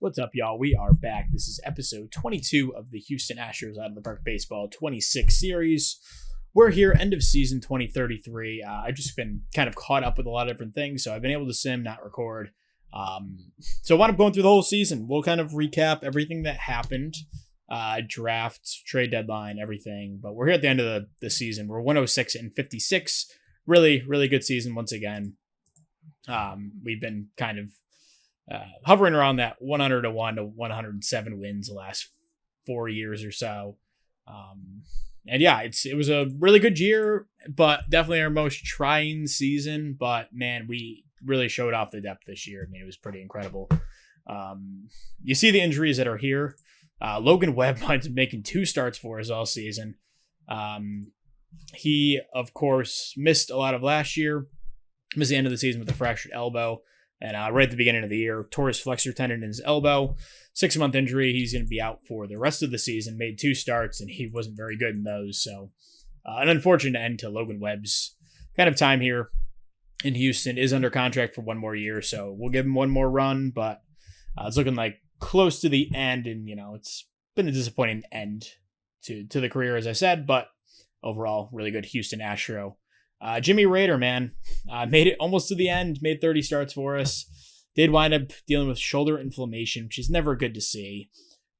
What's up, y'all? We are back. This is episode 22 of the Houston Astros Out of the Park Baseball 26 series. We're here, end of season 2033. I've just been kind of caught up with a lot of different things, so I've been able to sim, not record. So I wound up going through the whole season. We'll kind of recap everything that happened, draft, trade deadline, everything. But we're here at the end of the season. We're 106 and 56. Really, really good season once again. We've been kind of hovering around that 101 to 107 wins the last 4 years or so. And yeah, it was a really good year, but definitely our most trying season. But man, we really showed off the depth this year. I mean, it was pretty incredible. You see the injuries that are here. Logan Webb winds up making 2 starts for us all season. He, of course, missed a lot of last year. Missed the end of the season with a fractured elbow. And right at the beginning of the year, tore his flexor tendon in his elbow. 6-month injury. He's going to be out for the rest of the season. Made 2 starts, and he wasn't very good in those. So an unfortunate end to Logan Webb's kind of time here in Houston. Is under contract for 1 more year, so we'll give him 1 more run. But it's looking like close to the end, and it's been a disappointing end to the career, as I said. But overall, really good Houston Astro. Jimmy Rader, man, made it almost to the end, made 30 starts for us. Did wind up dealing with shoulder inflammation, which is never good to see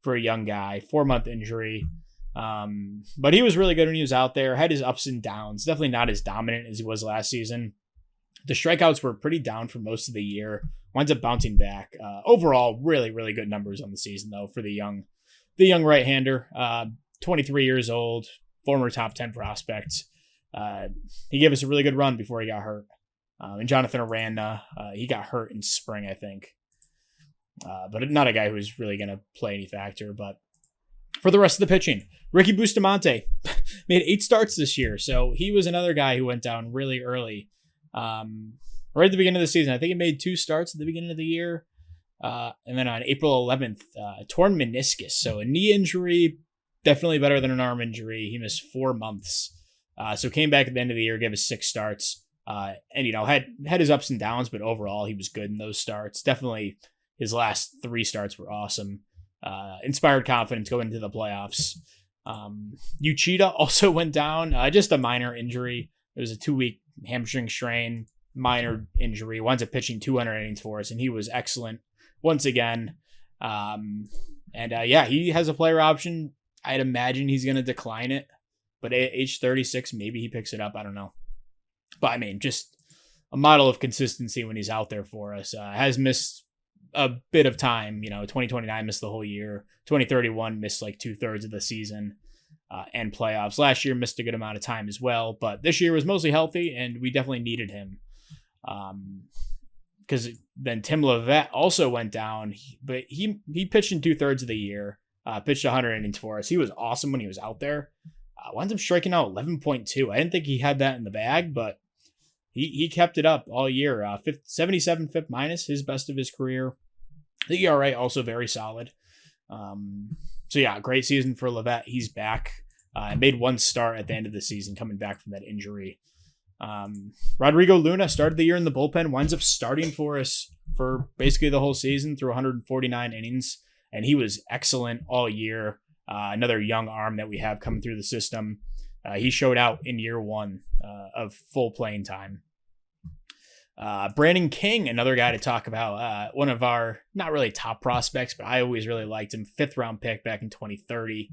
for a young guy. 4-month injury. But he was really good when he was out there. Had his ups and downs. Definitely not as dominant as he was last season. The strikeouts were pretty down for most of the year. Winds up bouncing back. Overall, really, really good numbers on the season, though, for the young right-hander. 23 years old, former top 10 prospect. He gave us a really good run before he got hurt. And Jonathan Aranda, he got hurt in spring, I think. But not a guy who was really going to play any factor. But for the rest of the pitching, Ricky Bustamante made 8 starts this year. So he was another guy who went down really early. Right at the beginning of the season. I think he made 2 starts at the beginning of the year. And then on April 11th, torn meniscus. So a knee injury, definitely better than an arm injury. He missed 4 months. So came back at the end of the year, gave us 6 starts, and had his ups and downs, but overall he was good in those starts. Definitely his last 3 starts were awesome. Inspired confidence going into the playoffs. Uchida also went down, just a minor injury. It was a 2-week hamstring strain, minor injury. Winds up pitching 200 innings for us, and he was excellent once again. He has a player option. I'd imagine he's going to decline it. But at age 36, maybe he picks it up. I don't know. But, I mean, just a model of consistency when he's out there for us. Has missed a bit of time. 2029 missed the whole year. 2031 missed like 2/3 of the season and playoffs. Last year missed a good amount of time as well. But this year was mostly healthy, and we definitely needed him. Because then Tim Levette also went down. But he pitched in 2/3 of the year. Pitched 100 innings for us. He was awesome when he was out there. Winds up striking out 11.2. I didn't think he had that in the bag, but he kept it up all year. 77 FIP minus, his best of his career. The ERA also very solid. Great season for Levette. He's back. Made 1 start at the end of the season, coming back from that injury. Rodrigo Luna started the year in the bullpen. Winds up starting for us for basically the whole season through 149 innings, and he was excellent all year. Another young arm that we have coming through the system. He showed out in year 1 of full playing time. Brandon King, another guy to talk about. One of our, not really top prospects, but I always really liked him. 5th round pick back in 2030.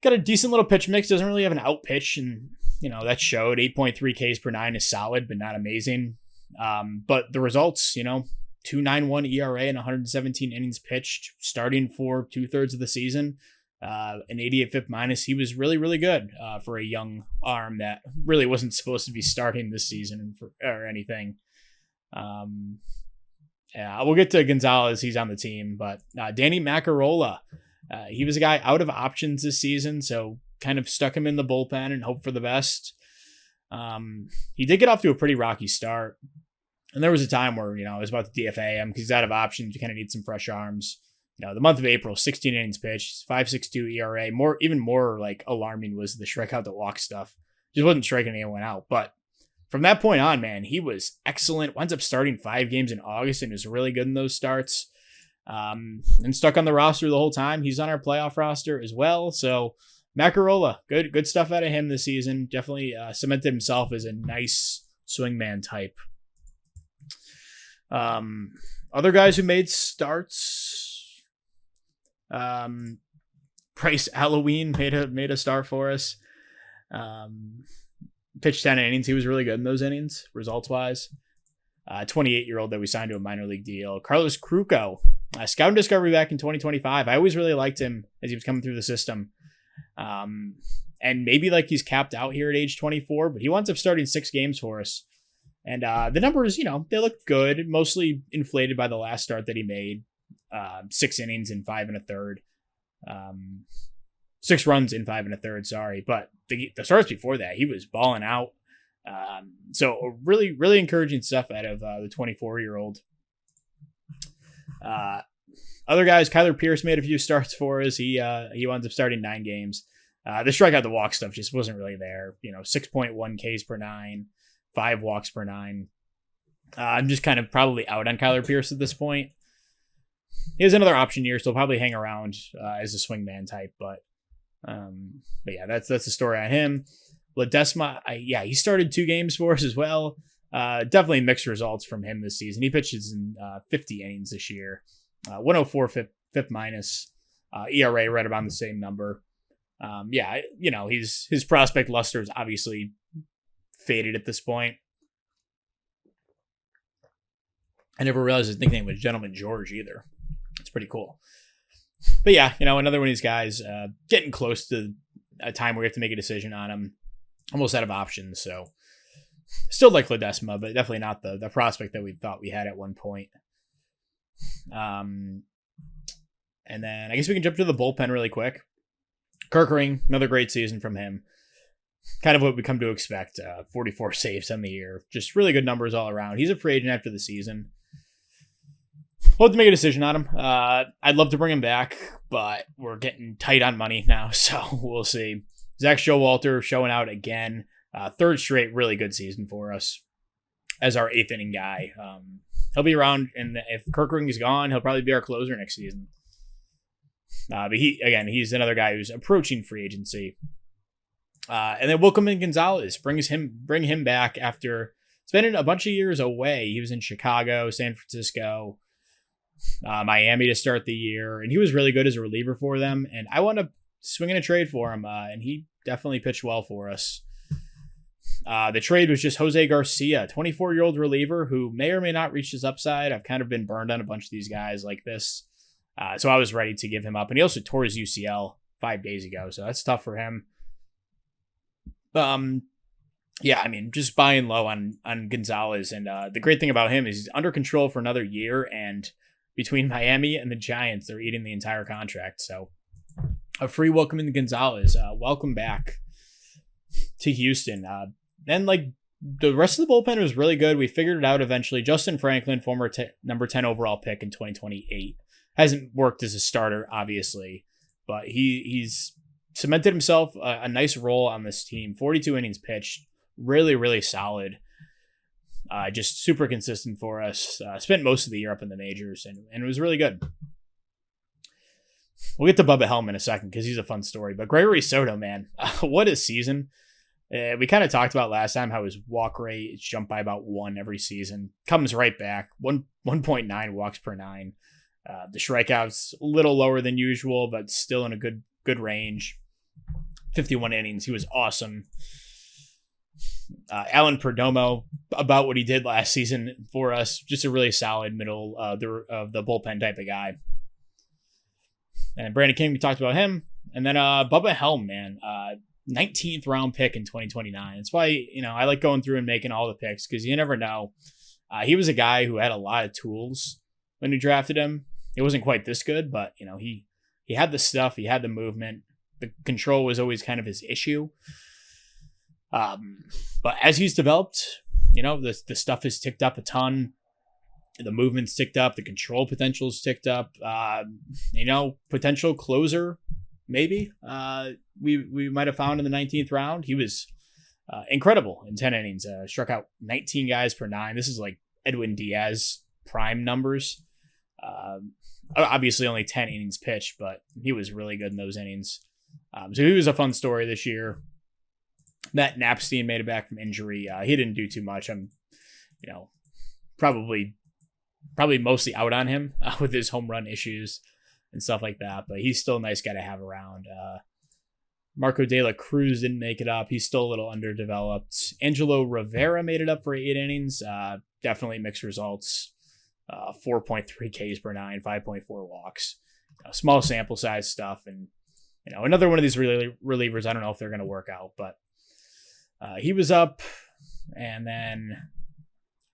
Got a decent little pitch mix. Doesn't really have an out pitch. And, that showed. 8.3 Ks per 9 is solid, but not amazing. But the results, 2.91 ERA and 117 innings pitched, starting for 2/3 of the season. An 88 FIP minus. He was really, really good for a young arm that really wasn't supposed to be starting this season or anything. We'll get to Gonzalez. He's on the team, but Danny Macarola, he was a guy out of options this season, so kind of stuck him in the bullpen and hope for the best. He did get off to a pretty rocky start. And there was a time where, I was about to DFA him because he's out of options. You kind of need some fresh arms. The month of April, 16 innings pitched, 5.62 ERA. Even more like alarming was the strikeout to walk stuff. Just wasn't striking anyone out. But from that point on, man, he was excellent. Winds up starting 5 games in August and was really good in those starts. and stuck on the roster the whole time. He's on our playoff roster as well. So Macarola, good stuff out of him this season. Definitely cemented himself as a nice swingman type. Other guys who made starts. Price Halloween made a start for us. Pitched 10 innings. He was really good in those innings, results-wise. 28-year-old that we signed to a minor league deal. Carlos Cruco, scout and discovery back in 2025. I always really liked him as he was coming through the system. And maybe like he's capped out here at age 24, but he winds up starting 6 games for us. And the numbers, they look good, mostly inflated by the last start that he made. 6 innings in 5 1/3. 6 runs in 5 1/3, sorry. But the starts before that, he was balling out. So really, really encouraging stuff out of the 24-year-old. Other guys, Kyler Pierce made a few starts for us. He winds up starting 9 games. The strikeout to walk stuff just wasn't really there. 6.1 Ks per 9, 5 walks per 9. I'm just kind of probably out on Kyler Pierce at this point. He has another option year, so he'll probably hang around as a swingman type. But yeah, that's the story on him. Ledesma, he started 2 games for us as well. Definitely mixed results from him this season. He pitches in 50 innings this year. 104 fifth minus. ERA right around the same number. His prospect luster is obviously faded at this point. I never realized his nickname was Gentleman George either. It's pretty cool. But yeah, another one of these guys getting close to a time where we have to make a decision on him. Almost out of options, so still like Ledesma, but definitely not the prospect that we thought we had at one point. And then I guess we can jump to the bullpen really quick. Kirkering, another great season from him. Kind of what we come to expect. 44 saves on the year. Just really good numbers all around. He's a free agent after the season. We'll have to make a decision on him. I'd love to bring him back, but we're getting tight on money now, so we'll see. Zach Showalter showing out again. 3rd straight really good season for us as our 8th inning guy. He'll be around, and if Kirkering is gone, he'll probably be our closer next season. But he's another guy who's approaching free agency. And then Wilkerman Gonzalez, bring him back after spending a bunch of years away. He was in Chicago, San Francisco, Miami to start the year, and he was really good as a reliever for them. And I wound up swinging a trade for him, and he definitely pitched well for us. The trade was just Jose Garcia, 24-year-old reliever who may or may not reach his upside. I've kind of been burned on a bunch of these guys like this. So I was ready to give him up. And he also tore his UCL 5 days ago, so that's tough for him. Just buying low on Gonzalez. And the great thing about him is he's under control for another year. And between Miami and the Giants, they're eating the entire contract. So a free welcome in Gonzalez. Welcome back to Houston. Then the rest of the bullpen was really good. We figured it out eventually. Justin Franklin, former number 10 overall pick in 2028. Hasn't worked as a starter, obviously, but he's cemented himself a nice role on this team. 42 innings pitched. Really, really solid. Just super consistent for us. Spent most of the year up in the majors, and it was really good. We'll get to Bubba Helm in a second because he's a fun story. But Gregory Soto, man, what a season. We kind of talked about last time how his walk rate jumped by about 1 every season. Comes right back. 1.9 walks per 9. The strikeouts a little lower than usual, but still in a good range. 51 innings. He was awesome. Alan Perdomo, about what he did last season for us. Just a really solid middle of the bullpen type of guy. And Brandon King, we talked about him. And then Bubba Helm, man. 19th round pick in 2029. It's why, I like going through and making all the picks because you never know. He was a guy who had a lot of tools when we drafted him. It wasn't quite this good, but, he had the stuff. He had the movement. The control was always kind of his issue. But as he's developed, the stuff has ticked up a ton. The movement's ticked up. The control potential's ticked up. Potential closer, maybe. We might have found in the 19th round. He was incredible in 10 innings. Struck out 19 guys per 9. This is like Edwin Diaz prime numbers. Obviously only 10 innings pitched, but he was really good in those innings. So he was a fun story this year. Matt Napstein made it back from injury. He didn't do too much. I'm, probably mostly out on him with his home run issues and stuff like that, but he's still a nice guy to have around. Marco De La Cruz didn't make it up. He's still a little underdeveloped. Angelo Rivera made it up for 8 innings. Definitely mixed results. 4.3 Ks per 9, 5.4 walks. Small sample size stuff. And, another one of these relievers, I don't know if they're going to work out, but he was up. And then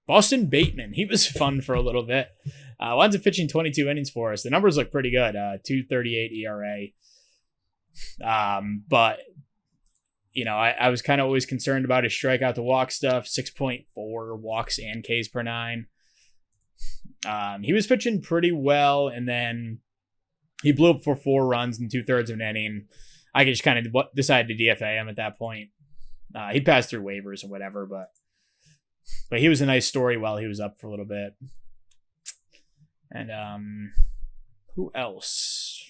Boston Bateman, he was fun for a little bit. Winds up pitching 22 innings for us. The numbers look pretty good. 2.38 ERA. But I was kind of always concerned about his strikeout to walk stuff. 6.4 walks and Ks per 9. He was pitching pretty well, and then he blew up for 4 runs in 2/3 of an inning. I just kind of decided to DFA him at that point. He passed through waivers and whatever, but he was a nice story while he was up for a little bit. And who else?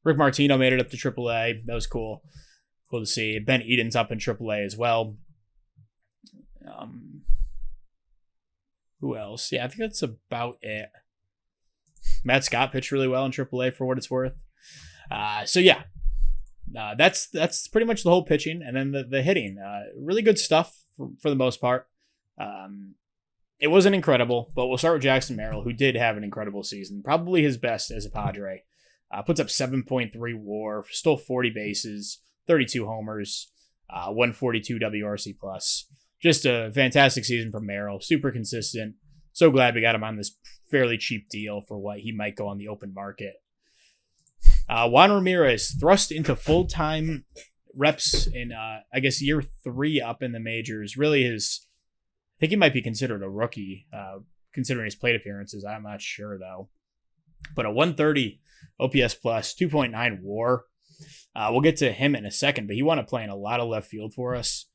Rick Martino made it up to AAA. That was cool. Cool to see. Ben Eden's up in AAA as well. Who else? Yeah, I think that's about it. Matt Scott pitched really well in AAA for what it's worth. So yeah, that's pretty much the whole pitching, and then the hitting. Really good stuff for the most part. It wasn't incredible, but we'll start with Jackson Merrill, who did have an incredible season, probably his best as a Padre. Puts up 7.3 WAR, stole 40 bases, 32 homers, 142 WRC plus. Just a fantastic season from Merrill. Super consistent. So glad we got him on this fairly cheap deal for what he might go on the open market. Juan Ramirez thrust into full-time reps in, year 3 up in the majors. Really I think he might be considered a rookie, considering his plate appearances. I'm not sure, though. But a 130 OPS plus, 2.9 WAR. We'll get to him in a second, but he wound up playing a lot of left field for us.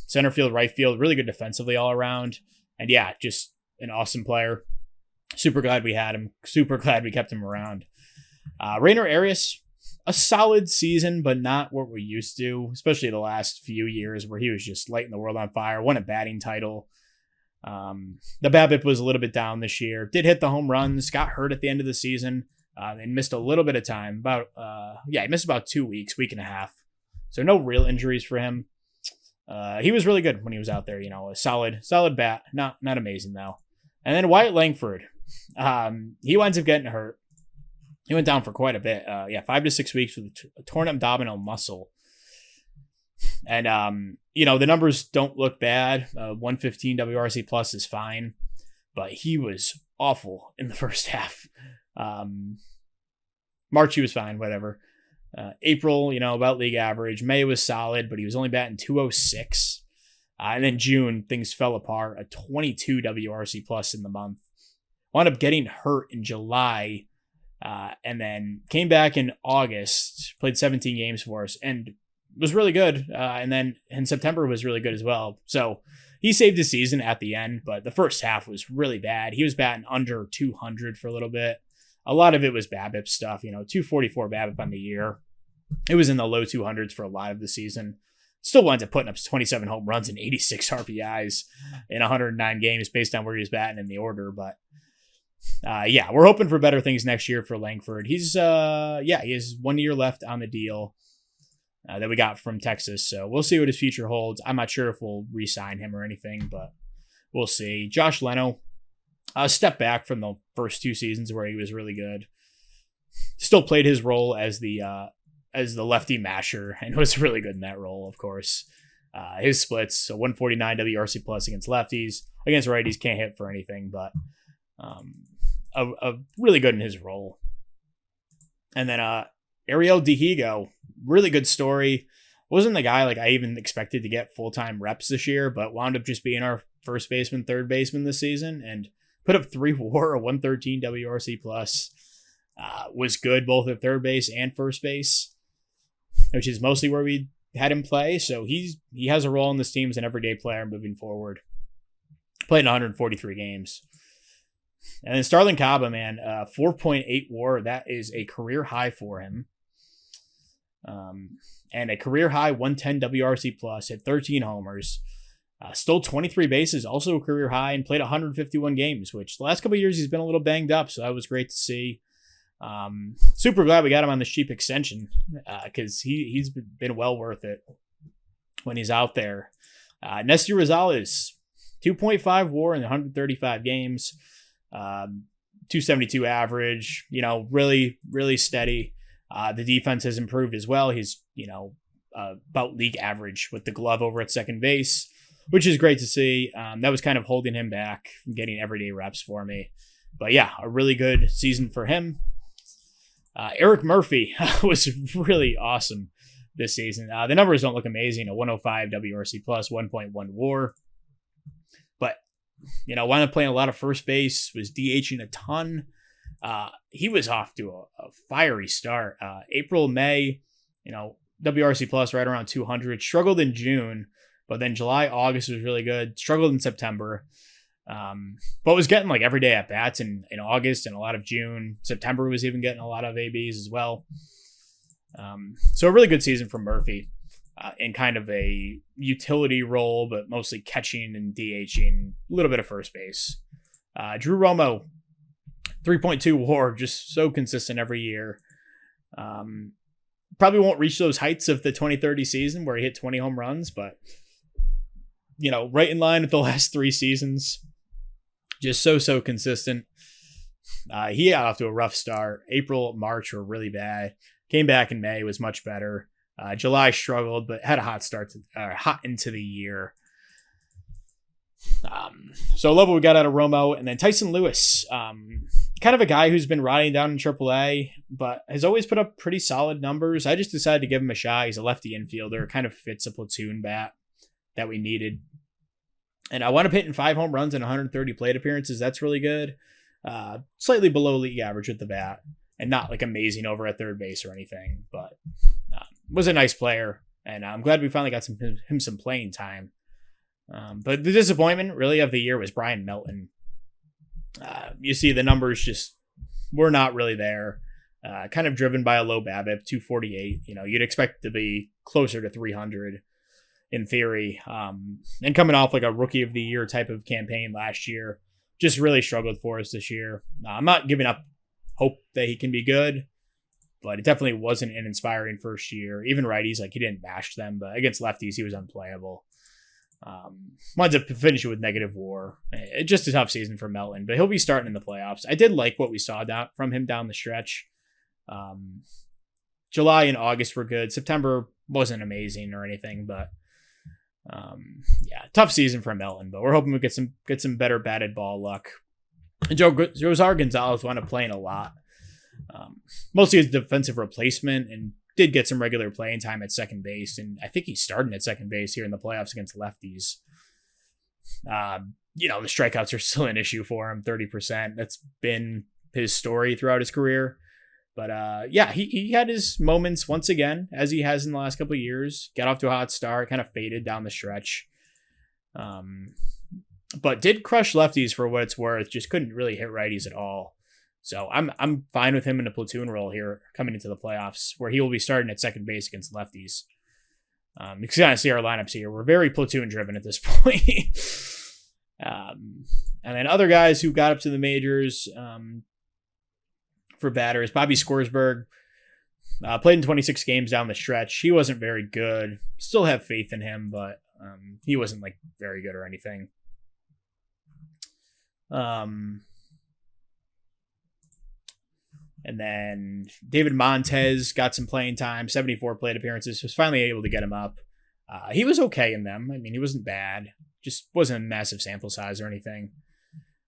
Center field, right field, really good defensively all around. And yeah, just an awesome player. Super glad we had him. Super glad we kept him around. Rainer Arias, a solid season, but not what we're used to, especially the last few years where he was just lighting the world on fire. Won a batting title. The BABIP was a little bit down this year. Did hit the home runs. Got hurt at the end of the season. And missed a little bit of time. He missed about 2 weeks, week and a half. So no real injuries for him. He was really good when he was out there. A solid bat. Not amazing though. And then Wyatt Langford. He winds up getting hurt. He went down for quite a bit. 5 to 6 weeks with a torn abdominal muscle. And the numbers don't look bad. 115 WRC plus is fine, but he was awful in the first half. March he was fine, whatever. April, about league average. May was solid, but he was only batting 206. And then June, things fell apart. A 22 WRC plus in the month. Wound up getting hurt in July, and then came back in August, played 17 games for us, and was really good. And then in September was really good as well. So he saved his season at the end, but the first half was really bad. He was batting under 200 for a little bit. A lot of it was BABIP stuff, 244 BABIP on the year. It was in the low 200s for a lot of the season. Still winds up putting up 27 home runs and 86 RBIs in 109 games based on where he was batting in the order. But we're hoping for better things next year for Langford. He has 1 year left on the deal that we got from Texas. So we'll see what his future holds. I'm not sure if we'll re-sign him or anything, but we'll see. Josh Leno, a step back from the first 2 seasons where he was really good. Still played his role as the lefty masher and was really good in that role, of course. His splits, so 149 WRC plus against lefties. Against righties, can't hit for anything, but really good in his role. And then Ariel Dihigo, really good story. Wasn't the guy I even expected to get full-time reps this year, but wound up just being our first baseman, third baseman this season, and put up 3 WAR, a 113 WRC plus. Was good both at third base and first base, which is mostly where we had him play. So he has a role in this team as an everyday player moving forwed. Played in 143 games. And then Starlin Caba, man, 4.8 WAR. That is a career high for him. And a career high 110 WRC plus, hit 13 homers, stole 23 bases, also a career high, and played 151 games, which the last couple of years he's been a little banged up, so that was great to see. Super glad we got him on this cheap extension because he's been well worth it when he's out there. Nestor Rosales, 2.5 WAR in 135 games, 272 average, really, really steady. The defense has improved as well. He's, about league average with the glove over at second base, which is great to see. That was kind of holding him back from getting everyday reps for me. But yeah, a really good season for him. Eric Murphy was really awesome this season. The numbers don't look amazing. A 105 WRC plus, 1.1 WAR. But, wound up playing a lot of first base, was DHing a ton. He was off to a fiery start. April, May, WRC plus right around 200. Struggled in June, but then July, August was really good. Struggled in September. But was getting like every day at bats in August and a lot of June. September was even getting a lot of ABs as well. So a really good season from Murphy in kind of a utility role, but mostly catching and DHing, a little bit of first base. Drew Romo, 3.2 WAR, just so consistent every year. Probably won't reach those heights of the 2030 season where he hit 20 home runs, but right in line with the last 3 seasons. Just so consistent. He got off to a rough start. April, March were really bad. Came back in May, was much better. July struggled, but had a hot start hot into the year. So I love what we got out of Romo. And then Tyson Lewis, kind of a guy who's been riding down in AAA, but has always put up pretty solid numbers. I just decided to give him a shot. He's a lefty infielder, kind of fits a platoon bat that we needed. And I wound up hitting 5 home runs and 130 plate appearances. That's really good. Slightly below league average with the bat, and not like amazing over at third base or anything, but was a nice player. And I'm glad we finally got him some playing time. But the disappointment really of the year was Brian Melton. You see the numbers just were not really there. Kind of driven by a low BABIP, 248. You'd expect it to be closer to 300 in theory. And coming off like a rookie of the year type of campaign last year, just really struggled for us this year. I'm not giving up hope that he can be good, but it definitely wasn't an inspiring first year. Even righties, like he didn't bash them, but against lefties, he was unplayable. Winds up finishing with negative WAR. Just a tough season for Melton, but he'll be starting in the playoffs. I did like what we saw from him down the stretch. July and August were good. September wasn't amazing or anything, but tough season for Melton. But we're hoping we get some better batted ball luck. And Josar Gonzalez wound up playing a lot, mostly as defensive replacement, and did get some regular playing time at second base, and I think he's starting at second base here in the playoffs against lefties. The strikeouts are still an issue for him, 30%. That's been his story throughout his career. But he had his moments once again, as he has in the last couple of years. Got off to a hot start, kind of faded down the stretch. But did crush lefties for what it's worth. Just couldn't really hit righties at all. So I'm fine with him in a platoon role here coming into the playoffs, where he will be starting at second base against lefties. You can kind of see our lineups here. We're very platoon driven at this point. And then other guys who got up to the majors for batters, Bobby Scoresberg played in 26 games down the stretch. He wasn't very good. Still have faith in him, but he wasn't like very good or anything. And then David Montez got some playing time, 74 plate appearances, was finally able to get him up. He was okay in them. I mean, he wasn't bad, just wasn't a massive sample size or anything.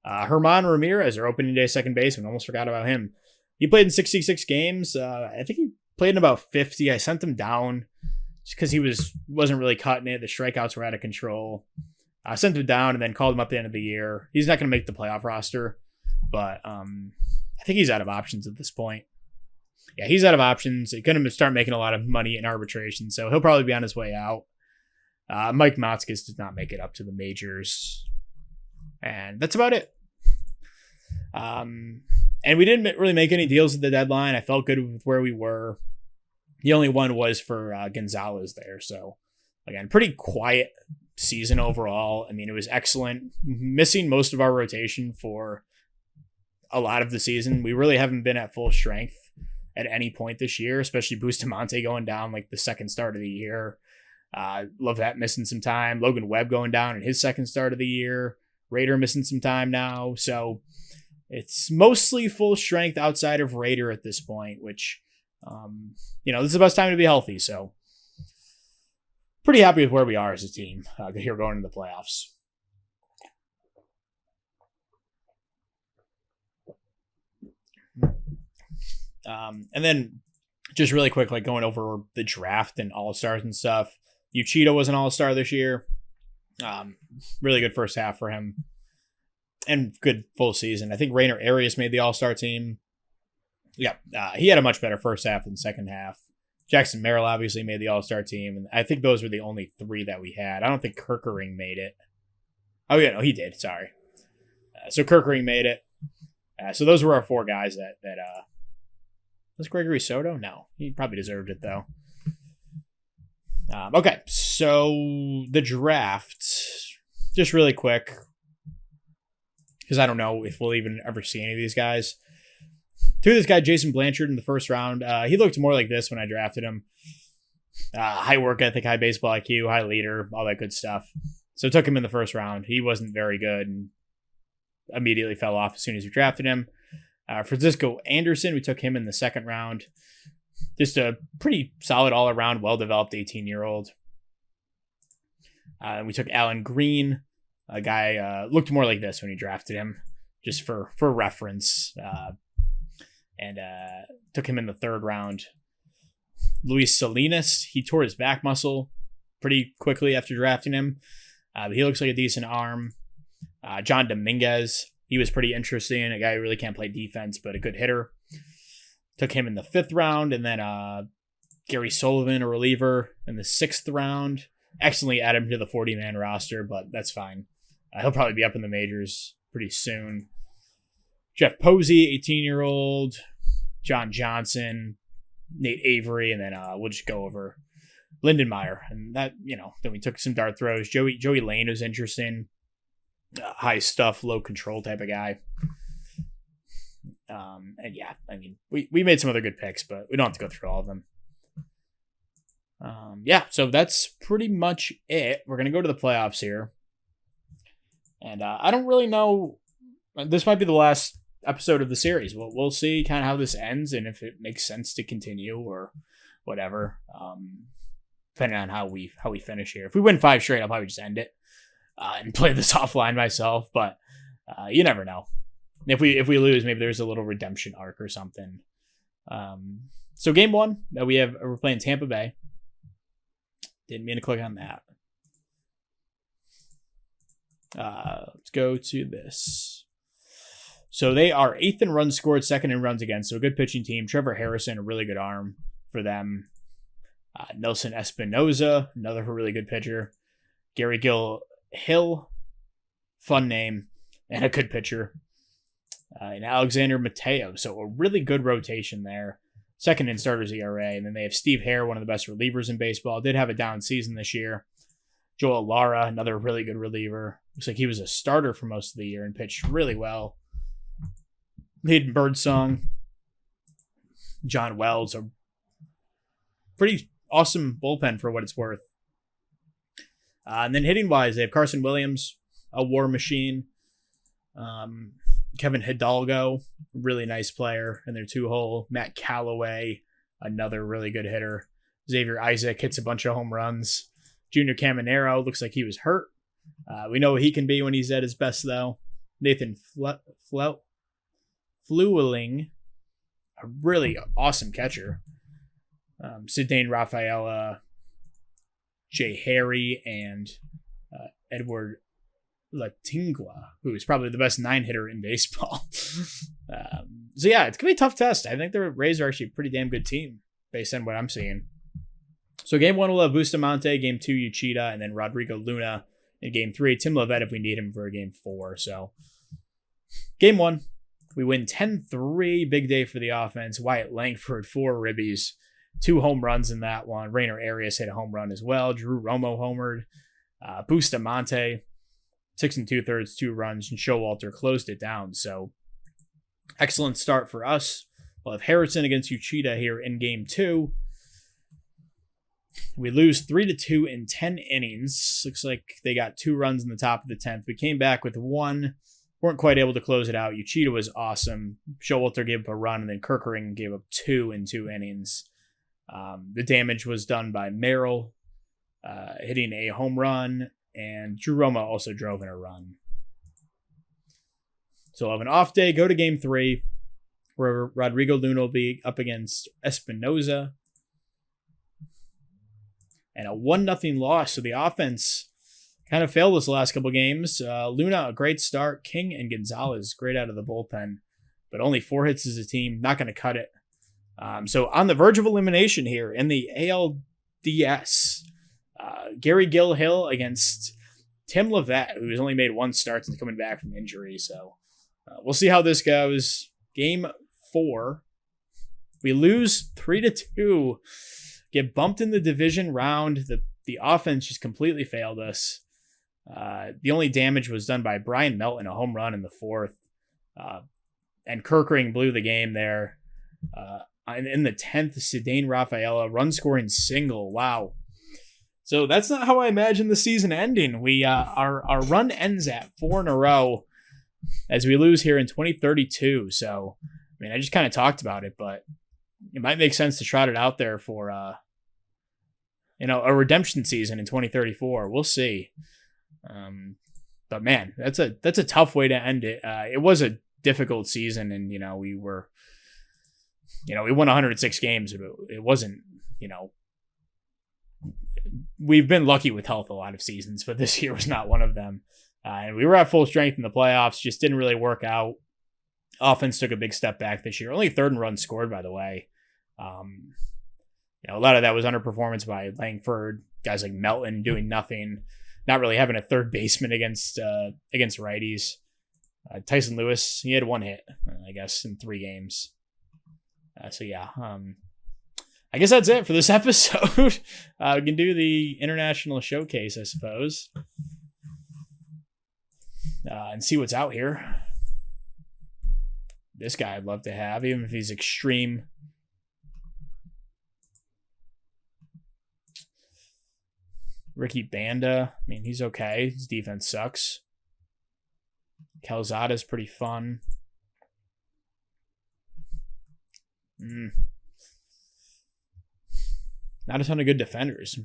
Herman Ramirez, our opening day second baseman, almost forgot about him. He played in 66 games. I think he played in about 50. I sent him down just because he wasn't really cutting it. The strikeouts were out of control. I sent him down and then called him up at the end of the year. He's not going to make the playoff roster, but I think he's out of options at this point. Yeah, he's out of options. He's going to start making a lot of money in arbitration, so he'll probably be on his way out. Mike Motzkis did not make it up to the majors. And that's about it. And we didn't really make any deals at the deadline. I felt good with where we were. The only one was for Gonzalez there. So, again, pretty quiet season overall. I mean, it was excellent. Missing most of our rotation for a lot of the season. We really haven't been at full strength at any point this year, especially Bustamante going down like the second start of the year. Love that missing some time. Logan Webb going down in his second start of the year. Raider missing some time now. So it's mostly full strength outside of Raider at this point, which, this is the best time to be healthy. So pretty happy with where we are as a team here going into the playoffs. And then just really quick, like going over the draft and all-stars and stuff. Uchida was an all-star this year. Really good first half for him. And good full season. I think Rainer Arias made the all-star team. Yeah, he had a much better first half than second half. Jackson Merrill obviously made the all-star team. And I think those were the only three that we had. I don't think Kirkering made it. Oh, yeah, no, he did. Sorry. So Kirkering made it. So those were our four guys that was Gregory Soto? No, he probably deserved it though. Okay, so the draft, just really quick, because I don't know if we'll even ever see any of these guys. To this guy, Jason Blanchard in the first round, he looked more like this when I drafted him. High work ethic, high baseball IQ, high leader, all that good stuff. So took him in the first round. He wasn't very good and immediately fell off as soon as we drafted him. Francisco Anderson, we took him in the second round. Just a pretty solid all-around, well-developed 18-year-old. We took Alan Green, a guy looked more like this when he drafted him, just for reference. And took him in the third round. Luis Salinas, he tore his back muscle pretty quickly after drafting him. He looks like a decent arm. John Dominguez, he was pretty interesting. A guy who really can't play defense, but a good hitter. Took him in the fifth round. And then Gary Sullivan, a reliever, in the sixth round. Excellently added him to the 40-man roster, but that's fine. He'll probably be up in the majors pretty soon. Jeff Posey, 18-year-old. John Johnson. Nate Avery. And then we'll just go over Lindenmeyer. And that, then we took some dart throws. Joey Lane was interesting. High stuff, low control type of guy. And yeah, I mean, we made some other good picks, but we don't have to go through all of them. Yeah, so that's pretty much it. We're going to go to the playoffs here. And I don't really know. This might be the last episode of the series. We'll see kind of how this ends and if it makes sense to continue or whatever. Depending on how we finish here. If we win 5 straight, I'll probably just end it. And play this offline myself, but you never know. If we lose, maybe there's a little redemption arc or something. So game 1 that we're playing Tampa Bay. Didn't mean to click on that. Let's go to this. So they are 8th in runs scored, 2nd in runs against. So a good pitching team. Trevor Harrison, a really good arm for them. Nelson Espinoza, another really good pitcher. Gary Hill, fun name, and a good pitcher. And Alexander Mateo, so a really good rotation there. 2nd in starters ERA, and then they have Steve Hare, one of the best relievers in baseball. Did have a down season this year. Joel Lara, another really good reliever. Looks like he was a starter for most of the year and pitched really well. Hayden Birdsong, John Wells, a pretty awesome bullpen for what it's worth. And then hitting-wise, they have Carson Williams, a war machine. Kevin Hidalgo, really nice player in their 2-hole. Matt Callaway, another really good hitter. Xavier Isaac hits a bunch of home runs. Junior Caminero looks like he was hurt. We know what he can be when he's at his best, though. Nathan Flueling, a really awesome catcher. Sidney Rafaela, Jay Harry, and Edward Latingua, who is probably the best 9-hitter in baseball. So yeah, it's going to be a tough test. I think the Rays are actually a pretty damn good team based on what I'm seeing. So game 1 we'll have Bustamante, game 2 Uchida, and then Rodrigo Luna in game 3. Tim Lovett if we need him for game 4. So game 1, We win 10-3. Big day for the offense. Wyatt Langford, 4 ribbies. 2 home runs in that one. Rainer Arias hit a home run as well. Drew Romo homered. Bustamante, 6 2/3, 2 runs. And Showalter closed it down. So excellent start for us. We'll have Harrison against Uchida here in game 2. We lose 3-2 in 10 innings. Looks like they got 2 runs in the top of the 10th. We came back with 1. Weren't quite able to close it out. Uchida was awesome. Showalter gave up a run, and then Kirkering gave up 2 in 2 innings. The damage was done by Merrill hitting a home run, and Drew Romo also drove in a run. So we'll have an off day. Go to game 3, where Rodrigo Luna will be up against Espinoza. And a 1-0 loss. So the offense kind of failed this last couple games. Luna, a great start. King and Gonzalez, great out of the bullpen. But only 4 hits as a team. Not going to cut it. So on the verge of elimination here in the ALDS, Gary Gilhill against Tim Levette, who's only made 1 start since coming back from injury. So we'll see how this goes. Game 4. We lose 3-2. Get bumped in the division round. The offense just completely failed us. The only damage was done by Brian Melton, a home run in the 4th. And Kirkering blew the game there. In the 10th, Cedane Rafaela, run-scoring single. Wow. So that's not how I imagine the season ending. Our run ends at 4 in a row as we lose here in 2032. So, I mean, I just kind of talked about it, but it might make sense to trot it out there for, a redemption season in 2034. We'll see. But man, that's a tough way to end it. It was a difficult season, and we won 106 games, but it wasn't. We've been lucky with health a lot of seasons, but this year was not one of them. And we were at full strength in the playoffs, just didn't really work out. Offense took a big step back this year. Only 3rd in runs scored, by the way. A lot of that was underperformance by Langford, guys like Melton doing nothing, not really having a third baseman against righties. Tyson Lewis, he had 1 hit, I guess, in 3 games. I guess that's it for this episode. We can do the international showcase, I suppose, and see what's out here. This guy I'd love to have, even if he's extreme. Ricky Banda, I mean, he's okay. His defense sucks. Calzada's pretty fun. Not a ton of good defenders.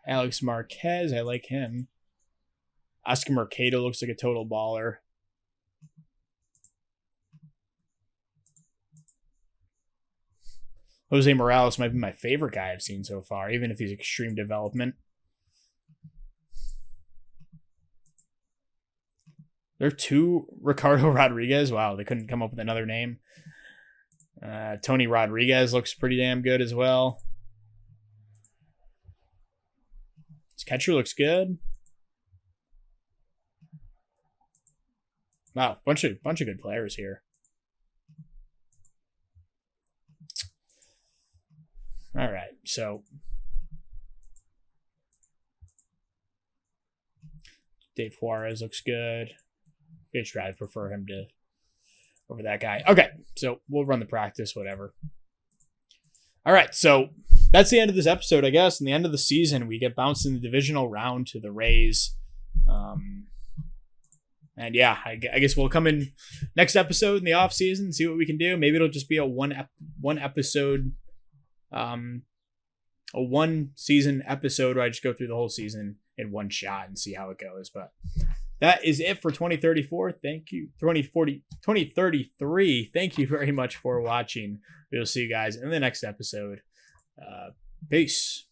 Alex Marquez, I like him. Oscar Mercado looks like a total baller. Jose Morales might be my favorite guy I've seen so far, even if he's extreme development. There are 2 Ricardo Rodriguez. Wow, they couldn't come up with another name. Tony Rodriguez looks pretty damn good as well. His catcher looks good. Wow, bunch of good players here. All right, so Dave Juarez looks good. I'd prefer him over that guy. Okay, so we'll run the practice, whatever. All right, so that's the end of this episode, I guess. And the end of the season, we get bounced in the divisional round to the Rays. And yeah, I guess we'll come in next episode in the off season, see what we can do. Maybe it'll just be a one episode, a 1 season episode where I just go through the whole season in one shot and see how it goes. But that is it for 2034. Thank you. 2033. Thank you very much for watching. We'll see you guys in the next episode. Peace.